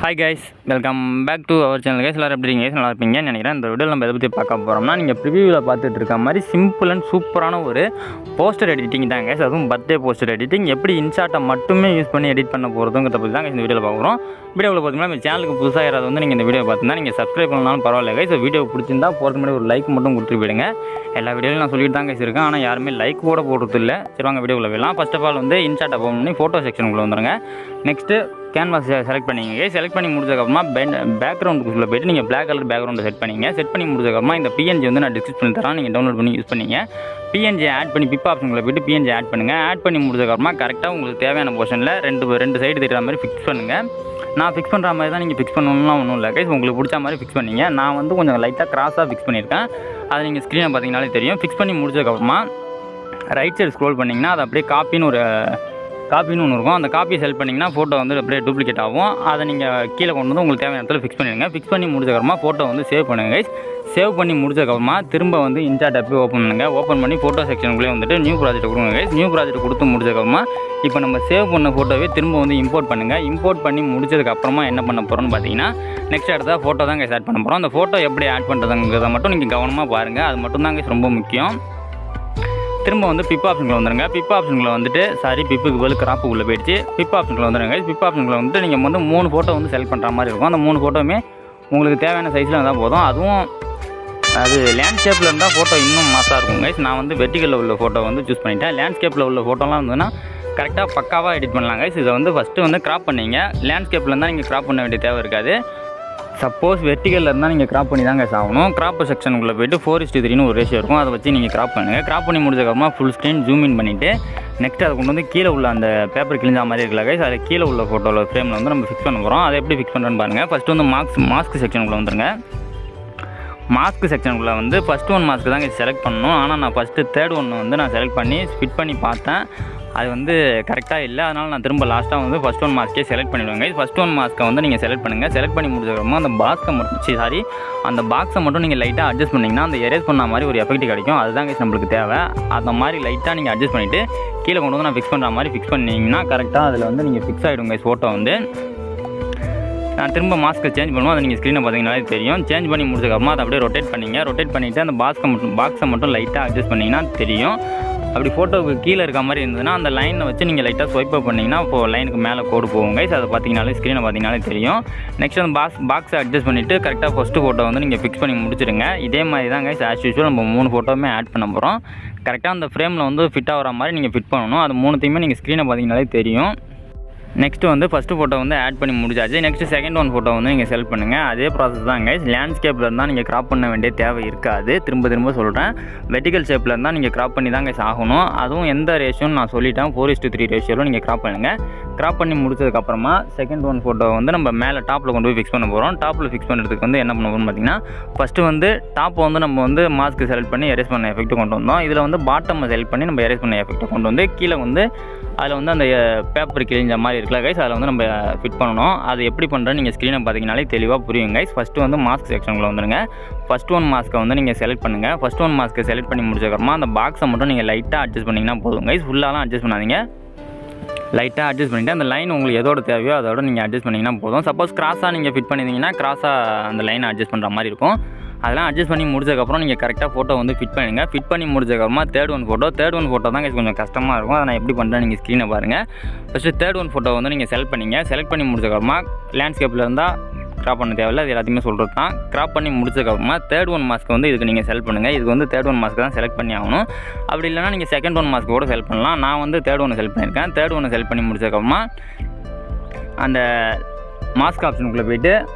Hi guys, welcome back to our channel guys. எல்லோரும் எப்படி இருக்கீங்க? நல்லா இருப்பீங்கன்னு நினைக்கிறேன். இந்த வீடியோவில் நம்ம எதை பற்றி பார்க்க போகிறோம்னா, நீங்கள் ப்ரிவியூவில் பார்த்துட்டு இருக்க மாதிரி சிம்பிள் அண்ட் சூப்பரான ஒரு போஸ்டர் எடிட்டிங் தான் கைஸ். அதுவும் பர்த்டே போஸ்டர் எடிட்டிங் எப்படி இன்ஷாட்டை மட்டுமே யூஸ் பண்ணி எடிட் பண்ண போகிறதுங்கிறத பற்றி தான் இந்த வீடியோவில் பார்க்குறோம். வீடியோவில் பார்த்தீங்கன்னா நம்ம சேனலுக்கு புதுசாக யாராவது வந்து நீங்கள் இந்த வீடியோ பார்த்தீங்கன்னா நீங்கள் சப்ஸ்கிரைப் பண்ணாலும் பரவாயில்ல கைஸ். வீடியோ பிடிச்சிருந்தா போகிறது முன்னாடி ஒரு லைக் மட்டும் கொடுத்துட்டு போயிடுங்க. எல்லா வீடியோலையும் நான் சொல்லிட்டு தான் கைஸ் இருக்கேன், ஆனால் யாருமே லைக் கூட போடுறது இல்லை. சரி வாங்க வீடியோவில் போயிடலாம். ஃபர்ஸ்ட் ஆஃப் ஆல் வந்து இன்ஷாட்டை ஓப்பன் பண்ணி ஃபோட்டோ செக்ஷனுக்குள்ளே வந்துடுங்க. நெக்ஸ்ட்டு கேன்வாஸ் செலக்ட் பண்ணிங்க. செலக்ட் பண்ணி முடிச்சதுக்கப்புறமா பேக்ரவுண்டுக்குள்ளே போய்ட்டு நீங்கள் பிளாக் கலர் பேக்ரவுண்டை செட் பண்ணிங்க. செட் பண்ணி முடிச்சதுக்கப்புறமா இந்த பிஎன்ஜி வந்து நான் டிஸ்கிரிப்ஷன் தரேன், நீங்கள் டவுன்லோட் பண்ணி யூஸ் பண்ணிங்க. பிஎன்ஜி ஆட் பண்ணி பிப் ஆப்ஷனுக்குள்ளே போய்ட்டு பிஎன்ஜி ஆட் பண்ணுங்கள். ஆட் பண்ணி முடிச்சதுக்கப்புறமா கரெக்டாக உங்களுக்கு தேவையான போர்ஷனில் ரெண்டு சைடு தெரிகிற மாதிரி ஃபிக்ஸ் பண்ணுங்கள். நான் ஃபிக்ஸ் பண்ணுற மாதிரி தான் நீங்கள் ஃபிக்ஸ் பண்ணணும்லாம் ஒன்றும் இல்லை கைஸ், உங்களுக்கு பிடிச்ச மாதிரி ஃபிக்ஸ் பண்ணிங்க. நான் வந்து கொஞ்சம் லைட்டாக கிராஸாக ஃபிக்ஸ் பண்ணியிருக்கேன், அதை நீங்கள் ஸ்க்ரீனை பார்த்தீங்கனாலே தெரியும். ஃபிக்ஸ் பண்ணி முடிச்சதுக்கப்புறமா ரைட் சைடு ஸ்க்ரோல் பண்ணிங்கன்னா அது அப்படியே காப்பின்னு ஒன்று இருக்கும். அந்த காப்பியை செலக்ட் பண்ணிங்கன்னா ஃபோட்டோ வந்து அப்படியே டூப்ளிகேட் ஆகும். அதை நீங்கள் கீழே கொண்டு வந்து உங்களுக்கு தேவையான இடத்துல ஃபிக்ஸ் பண்ணிடுங்க. ஃபிக்ஸ் பண்ணி முடிச்சதுக்கப்புறமா ஃபோட்டோ வந்து சேவ் பண்ணுங்கள் கைஸ். சேவ் பண்ணி முடிச்சதுக்கப்புறமா திரும்ப வந்து இன்ஷாட் ஆப்பை ஓப்பன் பண்ணுங்கள். ஓப்பன் பண்ணி ஃபோட்டோ செக்ஷனுக்குள்ளே வந்துட்டு நியூ ப்ராஜெக்ட் கொடுங்க கைஸ். நியூ ப்ராஜெக்ட் கொடுத்து முடிச்சதுக்கப்புறமா இப்போ நம்ம சேவ் பண்ண ஃபோட்டோவே திரும்ப வந்து இம்போர்ட் பண்ணுங்கள். இம்போர்ட் பண்ணி முடிச்சதுக்கப்புறமா என்ன பண்ண போகிறோம்னு பார்த்தீங்கன்னா நெக்ஸ்ட் அடுத்த ஃபோட்டோ தான் கைஸ் ஆட் பண்ண போகிறோம். அந்த ஃபோட்டோ எப்படி ஆட் பண்ணுறதுங்கிறத மட்டும் நீங்கள் கவனமாக பாருங்கள், அது மட்டும் தான் கைஸ் ரொம்ப முக்கியம். திரும்ப வந்து பிப் ஆப்ஷனுக்குள்ள வந்துடுங்க. பிப் ஆப்ஷனுக்குள்ள வந்துட்டு பிப்புக்கு பதில் கிராப்புக்குள்ளே போயிடுச்சு. பிப் ஆப்ஷனுக்குள்ள வந்துடுங்க. பிப் ஆப்ஷனுக்குள்ள வந்துட்டு நீங்கள் வந்து 3 ஃபோட்டோ வந்து செலக்ட் பண்ணுற மாதிரி இருக்கும். அந்த 3 ஃபோட்டோவுமே உங்களுக்கு தேவையான சைஸில் இருந்தால் போதும். அதுவும் அது லேண்ட்ஸ்கேப்பில் இருந்தால் ஃபோட்டோ இன்னும் மாசாக இருக்கும் கைஸ். நான் வந்து வெர்டிகலில் உள்ள ஃபோட்டோ வந்து சூஸ் பண்ணிட்டேன். லேண்ட்ஸ்கேப்பில் உள்ள ஃபோட்டோலாம் இருந்ததுன்னா கரெக்டாக பக்காவாக எடிட் பண்ணலாம் கைஸ். இதை வந்து ஃபஸ்ட்டு வந்து கிராப் பண்ணிங்க. லேண்ட்ஸ்கேப்பில் இருந்தால் நீங்கள் கிராப் பண்ண வேண்டிய தேவை இருக்காது. சப்போஸ் வெர்டிகலில் இருந்தால் நீங்கள் கிராப் பண்ணி தாங்க ஆகணும். கிராப் செக்ஷனுக்குள்ளே போய்ட்டு 4:3 ஒரு ரேஷியோ இருக்கும், அதை வச்சு நீங்கள் கிராப் பண்ணுங்கள். கிராப் பண்ணி முடிச்சதுக்கப்புறமா ஃபுல் ஸ்க்ரீன் ஜூம் இன் பண்ணிவிட்டு நெக்ஸ்ட் அதை கொண்டு வந்து கீழே உள்ள அந்த பேப்பர் கிழிஞ்சா மாதிரி இருக்கல கைஸ், அதை கீழே உள்ள ஃபோட்டோவில் ஃப்ரேமில் வந்து நம்ம ஃபிக்ஸ் பண்ண போகிறோம். அதை எப்படி ஃபிக்ஸ் பண்ணுறேன்னு பாருங்கள். ஃபஸ்ட்டு வந்து மாஸ்க் செக்ஷனுக்குள்ளே வந்துருங்க. மாஸ்க் செக்ஷனுக்குள்ளே வந்து ஃபஸ்ட் ஒன் மாஸ்க்கு தான் செலக்ட் பண்ணணும். ஆனால் நான் ஃபஸ்ட்டு தேர்ட் ஒன்று வந்து நான் செலக்ட் பண்ணி ஃபிட் பண்ணி பார்த்தேன், அது வந்து கரெக்டாக இல்லை. அதனால் நான் திரும்ப லாஸ்ட்டாக வந்து ஃபஸ்ட் ஒன் மாஸ்க்கே செலக்ட் பண்ணிவிடுவேங்க. ஃபஸ்ட் ஒன் மாஸ்க்கை வந்து நீங்கள் செலக்ட் பண்ணுங்கள். செலக்ட் பண்ணி முடிச்சதுக்கப்புறமா அந்த பாக்ஸை மட்டும் நீங்கள் லைட்டாக அட்ஜஸ்ட் பண்ணிங்கன்னா அந்த எரேஸ் பண்ண மாதிரி ஒரு எஃபெக்ட் கிடைக்கும். அதுதான் கைஸ் நம்மளுக்கு தேவை. அந்த மாதிரி லைட்டாக நீங்கள் அட்ஜஸ்ட் பண்ணிவிட்டு கீழே கொண்டு வந்து நான் ஃபிக்ஸ் பண்ணுற மாதிரி ஃபிக்ஸ் பண்ணிங்கன்னா கரெக்டாக அதில் வந்து நீங்கள் ஃபிக்ஸ் ஆகிடும் கைஸ் ஃபோட்டோ வந்து. நான் திரும்ப மாஸ்க்கை சேஞ்ச் பண்ணுவோம், அதை நீங்கள் ஸ்க்ரீனை பார்த்தீங்கன்னாலே தெரியும். சேஞ்ச் பண்ணி முடிச்சதுக்கப்புறமா அதை அப்படியே ரொட்டேட் பண்ணிங்க. ரொட்டேட் பண்ணிவிட்டு அந்த பாக்ஸை மட்டும் லைட்டாக அட்ஜஸ்ட் பண்ணிங்கன்னா தெரியும். அப்படி ஃபோட்டோவுக்கு கீழே இருக்க மாதிரி இருந்ததுன்னா அந்த லைனை வச்சு நீங்கள் லைட்டாக ஸ்வைப் அப் பண்ணிங்கன்னா இப்போது லைனுக்கு மேலே கோடு போகும் கைஸ். அதை பார்த்தீங்கனாலே ஸ்க்ரீனை பார்த்தீங்கனாலே தெரியும். நெக்ஸ்ட் அந்த பாக்ஸை அட்ஜஸ்ட் பண்ணிவிட்டு கரெக்டாக ஃபஸ்ட்டு ஃபோட்டோ வந்து நீங்கள் ஃபிக்ஸ் பண்ணி முடிச்சிடுங்க. இதே மாதிரி தான் கைஸ் ஆஸ் யூஸ்வல் நம்ம 3 ஃபோட்டோவுமே ஆட் பண்ண போகிறோம். கரெக்டாக அந்த ஃப்ரேமில் வந்து ஃபிட் ஆகிற மாதிரி நீங்கள் ஃபிட் பண்ணணும். அது 3த்தையுமே நீங்கள் ஸ்க்ரீனை பார்த்தீங்கனாலே தெரியும். நெக்ஸ்ட்டு வந்து ஃபஸ்ட்டு ஃபோட்டோ வந்து ஆட் பண்ணி முடிச்சாச்சு. நெக்ஸ்ட்டு செகண்ட் ஒன் ஃபோட்டோ வந்து நீங்கள் செலக்ட் பண்ணுங்கள். அதே ப்ராசஸ் தான் கைஸ். லேண்ட்ஸ்கேப்பில் இருந்தால் நீங்கள் கிராப் பண்ண வேண்டிய தேவை இருக்காது. திரும்ப சொல்கிறேன், வெர்டிகல் ஷேப்பில் இருந்தால் நீங்கள் கிராப் பண்ணி தான் கைஸ் ஆகணும். அதுவும் எந்த ரேஷியோன்னு நான் சொல்லிட்டேன், 4:3 ரேஷியோவில் நீங்கள் கிராப் பண்ணுங்கள். கிராப் பண்ணி முடிச்சதுக்கப்புறமா செகண்ட் ஒன் ஃபோட்டோ வந்து நம்ம மேலே டாப்பில் கொண்டு போய் ஃபிக்ஸ் பண்ண போகிறோம். டாப்பில் ஃபிக்ஸ் பண்ணுறதுக்கு வந்து என்ன பண்ண போகிறோம்னு பார்த்தீங்கன்னா ஃபஸ்ட்டு வந்து டாப்பை வந்து நம்ம வந்து மாஸ்க்கு செலக்ட் பண்ணி எரேஸ் பண்ண எஃபெக்ட் கொண்டு வந்தோம். இதில் வந்து பாட்டமை செலக்ட் பண்ணி நம்ம எரேஸ் பண்ண எஃபெக்ட்டை கொண்டு வந்து கீழே வந்து அதில் வந்து அந்த பேப்பர் கிழிஞ்ச மாதிரி இருக்குல்ல கைஸ், அதில் வந்து நம்ம ஃபிட் பண்ணணும். அது எப்படி பண்ணுறேன்னு நீங்கள் ஸ்க்ரீனை பார்த்தீங்கனாலே தெளிவாக புரியும் கைஸ். ஃபஸ்ட்டு வந்து மாஸ்க் செக்ஷனுக்குள்ள வந்துடுங்க. ஃபஸ்ட் ஒன் மாஸ்க்கை வந்து நீங்கள் செலக்ட் பண்ணுங்கள். ஃபஸ்ட் ஒன் மாஸ்க்கை செலக்ட் பண்ணி முடிச்சதுக்கப்புறமா அந்த பாக்ஸை மட்டும் நீங்கள் லைட்டாக அட்ஜஸ்ட் பண்ணிங்கன்னா போதும் கைஸ். ஃபுல்லாலாம் அட்ஜஸ்ட் பண்ணாதீங்க, லைட்டாக அட்ஜஸ்ட் பண்ணிவிட்டு அந்த லைன் உங்களுக்கு எதோட தேவையோ அதோட நீங்கள் அட்ஜஸ்ட் பண்ணிங்கன்னா போதும். சப்போஸ் கிராஸாக நீங்கள் ஃபிட் பண்ணியிருந்தீங்கன்னா கிராஸாக அந்த லைனை அட்ஜஸ்ட் பண்ணுற மாதிரி இருக்கும். அதெல்லாம் அட்ஜஸ்ட் பண்ணி முடிச்சதுக்கப்புறம் நீங்கள் கரெக்டாக ஃபோட்டோ வந்து ஃபிட் பண்ணுங்கள். ஃபிட் பண்ணி முடிச்சதுக்கப்புறமா தேர்ட் ஒன் ஃபோட்டோ தான் கொஞ்சம் கஷ்டமாக இருக்கும். அதை நான் எப்படி பண்ணுறேன் நீங்கள் ஸ்க்ரீனை பாருங்கள். ஃபஸ்ட்டு தேர்ட் ஒன் ஃபோட்டோ வந்து நீங்கள் செலக்ட் பண்ணிங்க. செலக்ட் பண்ணி முடிச்சதுக்கப்புறமா லேண்ட்ஸ்கேப்பில் இருந்தால் கிராப் பண்ண தேவையில்லை, அது எல்லாத்தையுமே சொல்கிறது தான். கிராப் பண்ணி முடிச்சதுக்கப்புறமா தேர்ட் ஒன் மாஸ்க்கு வந்து இதுக்கு நீங்கள் செலக்ட் பண்ணுங்கள். இதுக்கு வந்து தேர்ட் ஒன் மாஸ்க்கு தான் செலக்ட் பண்ணி ஆகணும். அப்படி இல்லைனா நீங்கள் செகண்ட் ஒன் மாஸ்க்கு கூட செலக்ட் பண்ணலாம். நான் வந்து தேர்ட் ஒன்று செலக்ட் பண்ணியிருக்கேன். தேர்ட் ஒன்று செலக்ட் பண்ணி முடிச்சதுக்கப்புறமா அந்த மாஸ்க் ஆப்ஷனுக்குள்ளே போய்ட்டு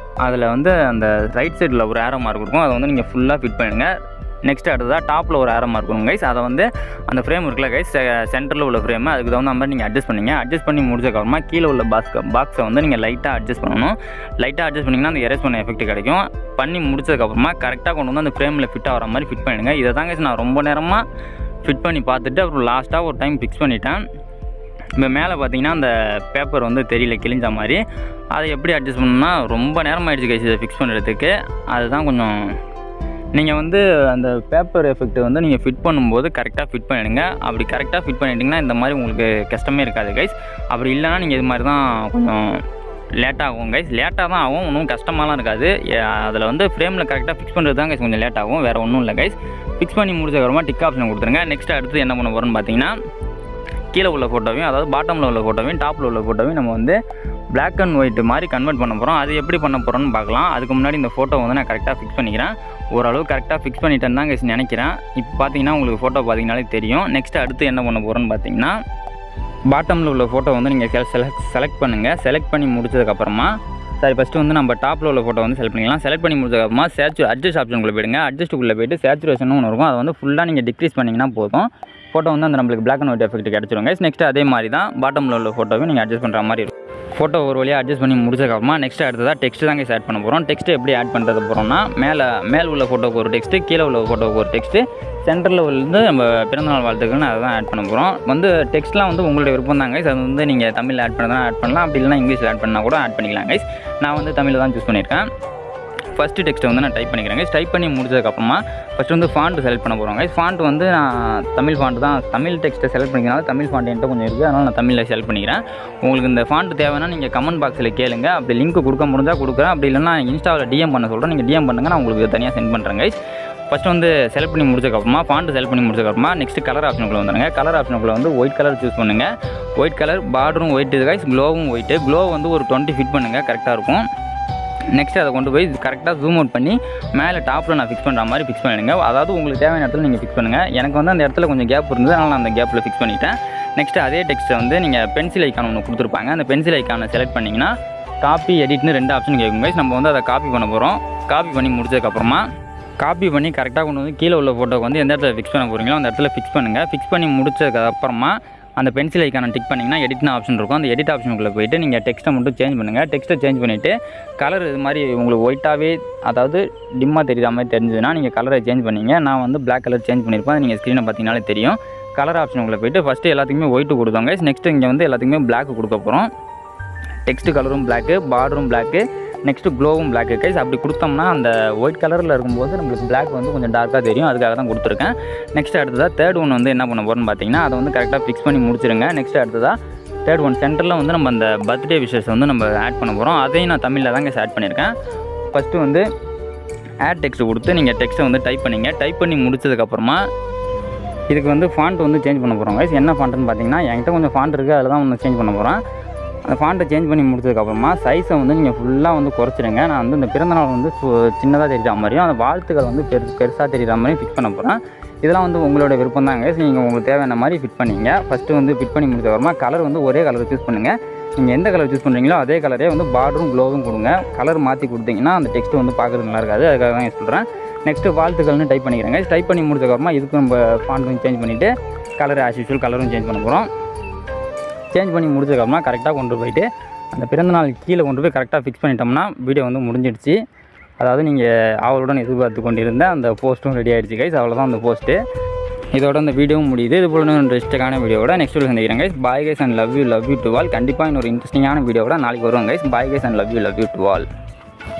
அதில் வந்து அந்த ரைட் சைடில் ஒரு ஏரோ மார்க் இருக்கும், அதை வந்து நீங்கள் ஃபுல்லாக ஃபிட் பண்ணுங்க. நெக்ஸ்ட் அடுத்ததாக டாப்பில் ஒரு ஏரோ மார்க் இருக்கும் கைஸ், அதை வந்து அந்த ஃப்ரேம் இருக்குல்ல கைஸ், சென்டரில் உள்ள ஃப்ரேம், அதுக்கு தகுந்த மாதிரி நீங்கள் அட்ஜஸ்ட் பண்ணிங்க. அட்ஜஸ்ட் பண்ணி முடிச்சதுக்கப்புறமா கீழே உள்ள பாக்ஸை வந்து நீங்கள் லைட்டாக அட்ஜஸ்ட் பண்ணணும். லைட்டாக அட்ஜஸ்ட் பண்ணிங்கன்னா அந்த எரேஸ் பண்ண எஃபெக்ட் கிடைக்கும். பண்ணி முடிச்சதுக்கப்புறமா கரெக்டாக கொண்டு வந்து அந்த ஃப்ரேமில் ஃபிட் ஆகிற மாதிரி ஃபிட் பண்ணிடுங்க. இதை தான் கைஸ் நான் ரொம்ப நேரமாக ஃபிட் பண்ணி பார்த்துட்டு அப்புறம் லாஸ்ட்டாக ஒரு டைம் ஃபிக்ஸ் பண்ணிட்டேன். இப்போ மேலே பார்த்தீங்கன்னா அந்த பேப்பர் வந்து தெரியல கிழிஞ்ச மாதிரி, அதை எப்படி அட்ஜஸ்ட் பண்ணணும்னா ரொம்ப நேரம் ஆகிடுச்சு கைஸ் இதை ஃபிக்ஸ் பண்ணுறதுக்கு. அதுதான் கொஞ்சம் நீங்கள் வந்து அந்த பேப்பர் எஃபெக்ட் வந்து நீங்கள் ஃபிட் பண்ணும்போது கரெக்டாக ஃபிட் பண்ணிடுங்க. அப்படி கரெக்டாக ஃபிட் பண்ணிட்டிங்கன்னா இந்த மாதிரி உங்களுக்கு கஷ்டமே இருக்காது கைஸ். அப்படி இல்லைனா நீங்கள் இது மாதிரி தான் கொஞ்சம் லேட்டாகும் கைஸ். லேட்டாக தான் ஆகும், ஒன்றும் கஷ்டமாலாம் இருக்காது. அதில் வந்து ஃப்ரேமில் கரெக்டாக ஃபிக்ஸ் பண்ணுறது தான் கைஸ் கொஞ்சம் லேட் ஆகும், வேறு ஒன்றும் இல்லை கைஸ். ஃபிக்ஸ் பண்ணி முடிச்சதுக்கப்புறமா டிக் ஆப்ஷன் கொடுத்துருங்க. நெக்ஸ்ட் அடுத்து என்ன பண்ண போகிறோன்னு பார்த்தீங்கன்னா, கீழே உள்ள ஃபோட்டோவையும் அதாவது பாட்டமில் உள்ள ஃபோட்டோவையும் டாப்பில் உள்ள ஃபோட்டோவையும் நம்ம வந்து பிளாக் அண்ட் ஒயிட் மாதிரி கன்வெர்ட் பண்ண போகிறோம். அது எப்படி பண்ண போகிறோன்னு பார்க்கலாம். அதுக்கு முன்னாடி இந்த ஃபோட்டோ வந்து நான் கரெக்டாக ஃபிக்ஸ் பண்ணிக்கிறேன். ஓரளவு கரெக்டாக ஃபிக்ஸ் பண்ணிட்டேன்னு தான் கைஸ் நினைக்கிறேன். இப்போ பார்த்தீங்கன்னா உங்களுக்கு ஃபோட்டோ பார்த்தீங்கனாலே தெரியும். நெக்ஸ்ட் அடுத்து என்ன பண்ண போகிறோன்னு பார்த்தீங்கன்னா, பாட்டமில் உள்ள ஃபோட்டோ வந்து நீங்கள் செலக்ட் பண்ணுங்கள். செலக்ட் பண்ணி முடிச்சதுக்கப்புறமா ஃபஸ்ட்டு வந்து நம்ம டாப்பில் உள்ள ஃபோட்டோ வந்து செலக்ட் பண்ணிக்கலாம். செலக்ட் பண்ணி முடிச்சதுக்கப்புறமா அட்ஜஸ்ட் ஆப்ஷனுக்குள்ளே போயிடுங்க. அட்ஜஸ்ட்டுக்குள்ளே போய்ட்டு சேச்சுரேஷன் ஒன்று இருக்கும், அதை வந்து ஃபுல்லாக நீங்கள் டிக்ரீஸ் பண்ணிங்கன்னா போதும். ஃபோட்டோ வந்து அந்த நம்மளுக்கு பிளாக் அண்ட் ஒயிட் எஃபெக்ட் கிடச்சிருங்க. நெக்ஸ்ட் அதே மாதிரி தான் பாட்டமில் உள்ள ஃபோட்டோவை நீங்கள் அட்ஜஸ்ட் பண்ணுற மாதிரி இருக்கும். ஃபோட்டோ ஒரு வழியாக அட்ஜஸ்ட் பண்ணி முடிச்சதுக்கப்புறமா நெக்ஸ்ட் அடுத்ததாக டெக்ஸ்ட் தாங்க ஆட் பண்ண போகிறோம். டெக்ஸ்ட்டு எப்படி ஆட் பண்ணுறது போகிறோம்னா, மேலே உள்ள ஃபோட்டோவுக்கு ஒரு டெக்ஸ்ட்டு, கீழே உள்ள ஃபோட்டோவுக்கு ஒரு டெக்ஸ்ட்டு, சென்டரில் வந்து நம்ம பிறந்தநாள் வாழ்த்துக்கள்னு அதை தான் ஆட் பண்ண போகிறோம். வந்து டெக்ஸ்ட்லாம் வந்து உங்களுடைய விருப்பம் தான் கைஸ். அது வந்து நீங்கள் தமிழில் ஆட் பண்ணதான் ஆட் பண்ணலாம், அப்படி இல்லைனா இங்கிலீஷில் ஆட் பண்ணால் கூட ஆட் பண்ணிக்கலாம் கைஸ். நான் வந்து தமிழில் தான் சூஸ் பண்ணியிருக்கேன். ஃபஸ்ட்டு டெக்ஸ்ட்டை வந்து நான் டைப் பண்ணிக்கிறேன் கைஸ். டைப் பண்ணி முடிச்சதுக்கப்புறமா ஃபஸ்ட்டு வந்து ஃபாண்ட்டு செலக்ட் பண்ண போகிறோம் கைஸ். ஃபாண்ட் வந்து நான் தமிழ் ஃபாண்ட் தான், தமிழ் டெக்ஸ்ட்டை செலக்ட் பண்ணிக்கிறனால தமிழ் ஃபாண்ட் என்கிட்ட கொஞ்சம் இருக்குது, அதனால் நான் தமிழில் செலக்ட் பண்ணிக்கிறேன். உங்களுக்கு இந்த ஃபாண்ட் தேவைன்னா நீங்கள் கமெண்ட் பாக்ஸில் கேளுங்க, அப்படி லிங்க் கொடுக்க முடிஞ்சால் கொடுக்குறேன், அப்படி இல்லைனா இன்ஸ்டாவில் டிஎம் பண்ண சொல்கிறேன். நீங்கள் டிஎம் பண்ணுங்கள், நான் உங்களுக்கு தனியாக சென்ட் பண்ணுறேன் கைஸ். ஃபஸ்ட்டு வந்து செலக்ட் பண்ணி முடிச்சதுக்கப்புறமா ஃபாண்ட் செலக்ட் பண்ணி முடிச்சதுக்கப்புறமா நெக்ஸ்ட்டு கலர் ஆப்ஷனுக்குள்ளே வந்துடுங்க. கலர் ஆப்ஷனுக்குள்ளே வந்து ஒயிட் கலர் சூஸ் பண்ணுங்கள். ஒயிட் கலர் பார்டரும் ஒயிட் இது கைஸ், க்ளோவும் ஒயிட்டு. க்ளோ வந்து ஒரு 20 ஃபிட் பண்ணுங்கள், கரெக்டாக இருக்கும். நெக்ஸ்ட் அதை கொண்டு போய் கரெக்டாக ஜூம் அவுட் பண்ணி மேலே டாப்பில் நான் ஃபிக்ஸ் பண்ணுற மாதிரி ஃபிக்ஸ் பண்ணிடுங்க. அதாவது உங்களுக்கு தேவையான இடத்துல நீங்கள் ஃபிக்ஸ் பண்ணுங்கள். எனக்கு வந்து அந்த இடத்துல கொஞ்சம் கேப் இருந்தது, அதனால் நான் அந்த கேப்பில் ஃபிக்ஸ் பண்ணிட்டேன். நெக்ஸ்ட்டு அதே டெக்ஸ்ட்டை வந்து நீங்கள் பென்சில் ஐக்கான் ஒன்று கொடுத்துருப்பாங்க. அந்த பென்சில் ஐக்கானை செலக்ட் பண்ணிங்கன்னா காப்பி எடிட்னு 2 ஆப்ஷன் கேட்கும் கைஸ். நம்ம வந்து அதை காப்பி பண்ண போகிறோம். காப்பி பண்ணி முடிச்சதுக்கப்புறமா காப்பி பண்ணி கரெக்டாக கொண்டு வந்து கீழே உள்ள ஃபோட்டோக்கு வந்து எந்த இடத்துல ஃபிக்ஸ் பண்ண போகிறீங்களோ அந்த இடத்துல ஃபிக்ஸ் பண்ணுங்கள். ஃபிக்ஸ் பண்ணி முடிச்சதுக்கப்புறமா அந்த பென்சில் ஐக்கானை டிக் பண்ணிங்கன்னா எடிட்னு ஆப்ஷன் இருக்கும். அந்த எடிட் ஆப்ஷனுக்குள்ளே போய்ட்டு நீங்கள் டெக்ஸ்ட்டை மட்டும் சேஞ்ச் பண்ணுங்கள். டெக்ஸ்ட்டை சேஞ்ச் பண்ணிவிட்டு கலர் இது மாதிரி உங்களுக்கு ஒயிட்டாகவே அதாவது டிம்மாக தெரியுற மாதிரி தெரிஞ்சதுன்னா நீங்கள் கலரை சேஞ்ச் பண்ணிங்க. நான் வந்து பிளாக் கலர் சேஞ்ச் பண்ணியிருப்பேன், நீங்கள் ஸ்க்ரீனை பார்த்தீங்கனாலே தெரியும். கலர் ஆப்ஷனுக்குள்ளே போய்ட்டு ஃபஸ்ட்டு எல்லாத்துக்குமே ஒயிட்டு கொடுத்தோங்க. நெக்ஸ்ட்டு இங்கே வந்து எல்லாத்துக்குமே பிளாக் கொடுக்க போகிறோம். டெக்ஸ்ட்டு கலரும் பிளாக்கு, பார்டரும் பிளாக்கு, நெக்ஸ்ட்டு க்ளோவும் பிளாக் கைஸ். அப்படி கொடுத்தோம்னா அந்த ஒயிட் கலரில் இருக்கும்போது நம்மளுக்கு பிளாக் வந்து கொஞ்சம் டார்க்காக தெரியும், அதுக்காக தான் கொடுத்துருக்கேன். நெக்ஸ்ட் அடுத்ததாக தேர்ட் ஒன் வந்து என்ன பண்ண போகிறோன்னு பார்த்தீங்கன்னா, அதை வந்து கரெக்டாக ஃபிக்ஸ் பண்ணி முடிச்சிருங்க. நெக்ஸ்ட் அடுத்ததாக தேர்ட் ஒன் சென்டரில் வந்து நம்ம அந்த பர்த்டே விஷஸ் வந்து நம்ம ஆட் பண்ண போகிறோம். அதையும் நான் தமிழில் தாங்க ஆட் பண்ணியிருக்கேன். ஃபஸ்ட்டு வந்து ஆட் டெக்ஸ்ட் கொடுத்து நீங்கள் டெக்ஸ்ட்டை வந்து டைப் பண்ணிங்க. டைப் பண்ணி முடிச்சதுக்கப்புறமா இதுக்கு வந்து ஃபாண்ட் வந்து சேஞ்ச் பண்ண போகிறோம் கைஸ். என்ன ஃபாண்ட்டுன்னு பார்த்தீங்கன்னா, என்கிட்ட கொஞ்சம் ஃபாண்ட் இருக்குது, அதில் தான் ஒன்று சேஞ்ச் பண்ண போகிறேன். அந்த ஃபாண்ட்டை சேஞ்ச் பண்ணி முடிச்சதுக்கப்புறமா சைஸை வந்து நீங்கள் ஃபுல்லாக வந்து குறைச்சிடுங்க. நான் வந்து இந்த பிறந்தநாள் வந்து சின்னதாக தெரிகிற மாதிரியும் அந்த வாழ்த்துக்கள் வந்து பெருசாக தெரிகிற மாதிரியும் ஃபிட் பண்ண போகிறேன். இதெல்லாம் வந்து உங்களோட விருப்பம் தாங்க. நீங்கள் உங்களுக்கு தேவையான மாதிரி ஃபிட் பண்ணிங்க. ஃபஸ்ட்டு வந்து ஃபிட் பண்ணி முடிச்சதுக்கப்புறமா கலர் வந்து ஒரே கலர் சூஸ் பண்ணுங்கள். நீங்கள் எந்த கலர் சூஸ் பண்ணுறீங்களோ அதே கலரே வந்து பார்டரும் க்ளோவும் கொடுங்க. கலர் மாற்றி கொடுத்தீங்கன்னா அந்த டெக்ஸ்ட் வந்து பார்க்குறது நல்லா இருக்காது, அதுக்காக தான் சொல்கிறேன். நெக்ஸ்ட்டு வாழ்த்துக்கள்னு டைப் பண்ணிக்கிறேங்க. டைப் பண்ணி முடிச்சதுக்கப்புறமா இதுக்கு நம்ம ஃபாண்ட் வந்து சேஞ்ச் பண்ணிவிட்டு கலர் ஆஸ் யூஷுவல் கலரும் சேஞ்ச் பண்ண போகிறோம். சேஞ்ச் பண்ணி முடிச்சதுக்கப்புறமா கரெக்டாக கொண்டு போயிட்டு அந்த பிறந்தநாள் கீழே கொண்டு போய் கரெக்டாக ஃபிக்ஸ் பண்ணிட்டோம்னா வீடியோ வந்து முடிஞ்சிடுச்சு. அதாவது நீங்கள் ஆவலுடன் எதிர்பார்த்து கொண்டிருந்த அந்த போஸ்ட்டும் ரெடி ஆகிடுச்சு கைஸ். அவ்வளோதான் அந்த போஸ்ட்டு. இதோட அந்த வீடியோவும் முடியுது. இது போல இன்னொரு இன்ட்ரெஸ்டிங்கான வீடியோட நெக்ஸ்ட் வீடியோ சந்திக்கிறேன் guys. Bye guys and love you to all. கண்டிப்பாக இன்னொரு இன்ட்ரெஸ்டிங்கான வீடியோட நாளைக்கு வருவாங்க guys. Bye guys and love you to all.